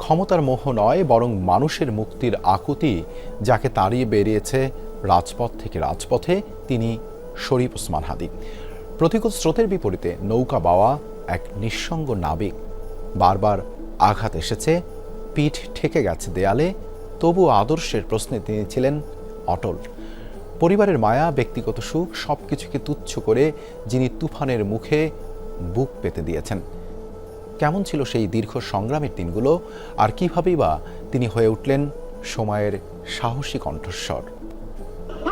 ক্ষমতার মোহ নয়, বরং মানুষের মুক্তির আকুতি যাকে তাড়িয়ে বেরিয়েছে রাজপথ থেকে রাজপথে, তিনি শরীফ ওসমান হাদী। প্রতিকূল স্রোতের বিপরীতে নৌকা বাওয়া এক নিঃসঙ্গ নাবিক। বারবার আঘাত এসেছে, পিঠ ঠেকে গেছে দেয়ালে, তবু আদর্শের প্রশ্নে তিনি ছিলেন অটল। পরিবারের মায়া, ব্যক্তিগত সুখ সবকিছুকে তুচ্ছ করে যিনি তুফানের মুখে বুক পেতে দিয়েছেন। কেমন ছিল সেই দীর্ঘ সংগ্রামের দিনগুলো, আর কিভাবেই বা তিনি হয়ে উঠলেন সময়ের সাহসী কণ্ঠস্বর।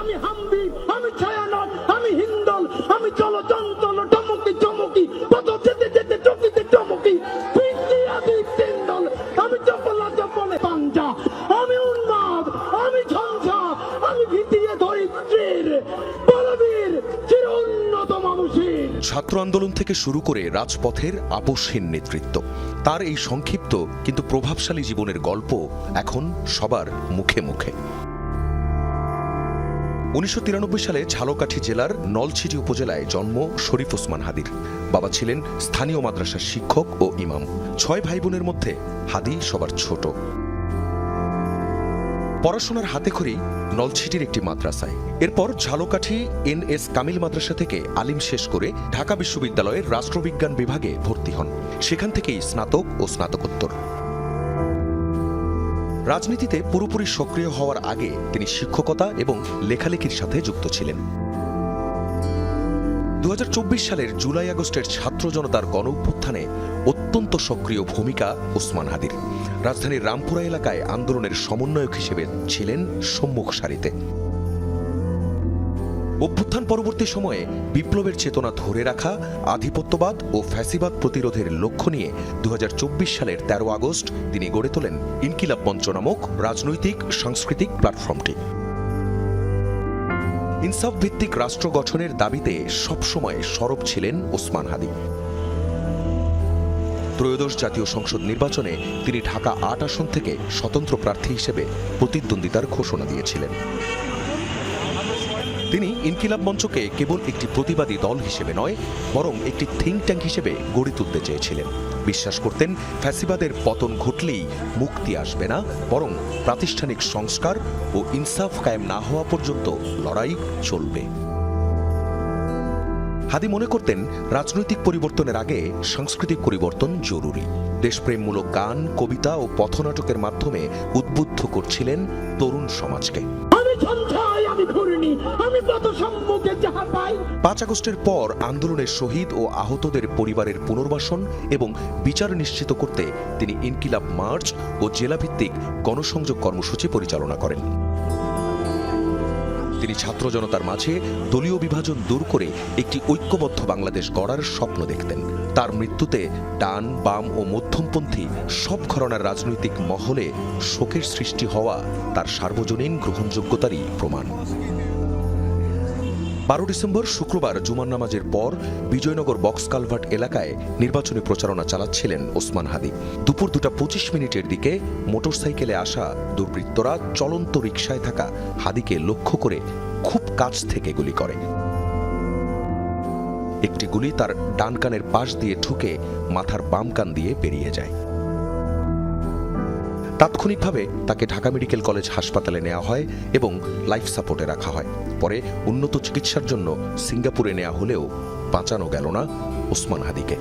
আমি হাম্বি, আমি ছায়ানট, আমি হিন্দল, আমি চলচঞ্চল, টমকি চমকি, পথ যেতে যেতে চকিতে চমকি, ফিরতি আদি তিনদল, আমি চপলা চপলে পাঞ্জা, আমি উন্মাদ, আমি ঝঞ্ঝা, আমি ভিতিয়ে ধরিত্রীর বলবীর চির উন্নত মানুষের। ছাত্র আন্দোলন থেকে শুরু করে রাজপথের আপোষহীন নেতৃত্ব, তার এই সংক্ষিপ্ত কিন্তু প্রভাবশালী জীবনের গল্প এখন সবার মুখে মুখে। 1993 সালে ঝালকাঠি জেলার নলছিটি উপজেলায় জন্ম শরীফ ওসমান হাদীর। বাবা ছিলেন স্থানীয় মাদ্রাসার শিক্ষক ও ইমাম। 6 ভাই বোনের মধ্যে হাদী সবার ছোট। পড়াশোনার হাতেখড়ি নলছিটির একটি মাদ্রাসায়। এরপর ঝালকাঠি NS কামিল মাদ্রাসা থেকে আলিম শেষ করে ঢাকা বিশ্ববিদ্যালয়ের রাষ্ট্রবিজ্ঞান বিভাগে ভর্তি হন। সেখান থেকেই স্নাতক ও স্নাতকোত্তর। রাজনীতিতে পুরোপুরি সক্রিয় হওয়ার আগে তিনি শিক্ষকতা এবং লেখালেখির সাথে যুক্ত ছিলেন। 2024 সালের জুলাই আগস্টের ছাত্র জনতার গণঅভ্যুত্থানে অত্যন্ত সক্রিয় ভূমিকা ওসমান হাদীর। রাজধানীর রামপুরা এলাকায় আন্দোলনের সমন্বয়ক হিসেবে ছিলেন সম্মুখ সারিতে। অভ্যুত্থান পরবর্তী সময়ে বিপ্লবের চেতনা ধরে রাখা, আধিপত্যবাদ ও ফ্যাসিবাদ প্রতিরোধের লক্ষ্য নিয়ে 2024 সালের 13 আগস্ট তিনি গড়ে তোলেন ইনকিলাব মঞ্চ নামক রাজনৈতিক সাংস্কৃতিক প্ল্যাটফর্মটি। ইনসাফ ভিত্তিক রাষ্ট্র গঠনের দাবিতে সবসময় সরব ছিলেন ওসমান হাদী। ত্রয়োদশ জাতীয় সংসদ নির্বাচনে তিনি ঢাকা 8 আসন থেকে স্বতন্ত্র প্রার্থী হিসেবে প্রতিদ্বন্দ্বিতার ঘোষণা দিয়েছিলেন। তিনি ইনকিলাব মঞ্চকে কেবল একটি প্রতিবাদী দল হিসেবে নয়, বরং একটি থিঙ্ক ট্যাঙ্ক হিসেবে গড়ে তুলতে চেয়েছিলেন। বিশ্বাস করতেন ফ্যাসিবাদের পতন ঘটলেই মুক্তি আসবে না, বরং প্রাতিষ্ঠানিক সংস্কার ও ইনসাফ কায়েম না হওয়া পর্যন্ত লড়াই চলবে। হাদী মনে করতেন রাজনৈতিক পরিবর্তনের আগে সাংস্কৃতিক পরিবর্তন জরুরি। দেশপ্রেমমূলক গান, কবিতা ও পথনাটকের মাধ্যমে উদ্বুদ্ধ করছিলেন তরুণ সমাজকে। 5 আগস্টের পর আন্দোলনের শহীদ ও আহতদের পরিবারের পুনর্বাসন এবং বিচার নিশ্চিত করতে তিনি ইনকিলাব মার্চ ও জেলাভিত্তিক গণসংযোগ কর্মসূচি পরিচালনা করেন। তিনি ছাত্র জনতার মাঝে দলীয় বিভাজন দূর করে একটি ঐক্যবদ্ধ বাংলাদেশ গড়ার স্বপ্ন দেখতেন। তার মৃত্যুতে ডান, বাম ও মধ্যমপন্থী সব ঘরানার রাজনৈতিক মহলে শোকের সৃষ্টি হওয়া তার সার্বজনীন গ্রহণযোগ্যতারই প্রমাণ। 12 ডিসেম্বর শুক্রবার জুমার নামাজের পর বিজয়নগর বক্স কালভার্ট এলাকায় নির্বাচনী প্রচারণা চালাচ্ছিলেন ওসমান হাদী। দুপুর 2:25 দিকে মোটরসাইকেলে আসা দুর্বৃত্তরা চলন্ত রিকশায় থাকা হাদীকে লক্ষ্য করে খুব কাছ থেকে গুলি করে। একটি গুলি তার ডান কানের পাশ দিয়ে ঢুকে মাথার বাম কান দিয়ে বেরিয়ে যায়। তাৎক্ষণিকভাবে তাকে ঢাকা মেডিকেল কলেজ হাসপাতালে নেওয়া হয় এবং লাইফ সাপোর্টে রাখা হয়। পরে উন্নত চিকিৎসার জন্য সিঙ্গাপুরে নেওয়া হলেও বাঁচানো গেল না ওসমান হাদীকে।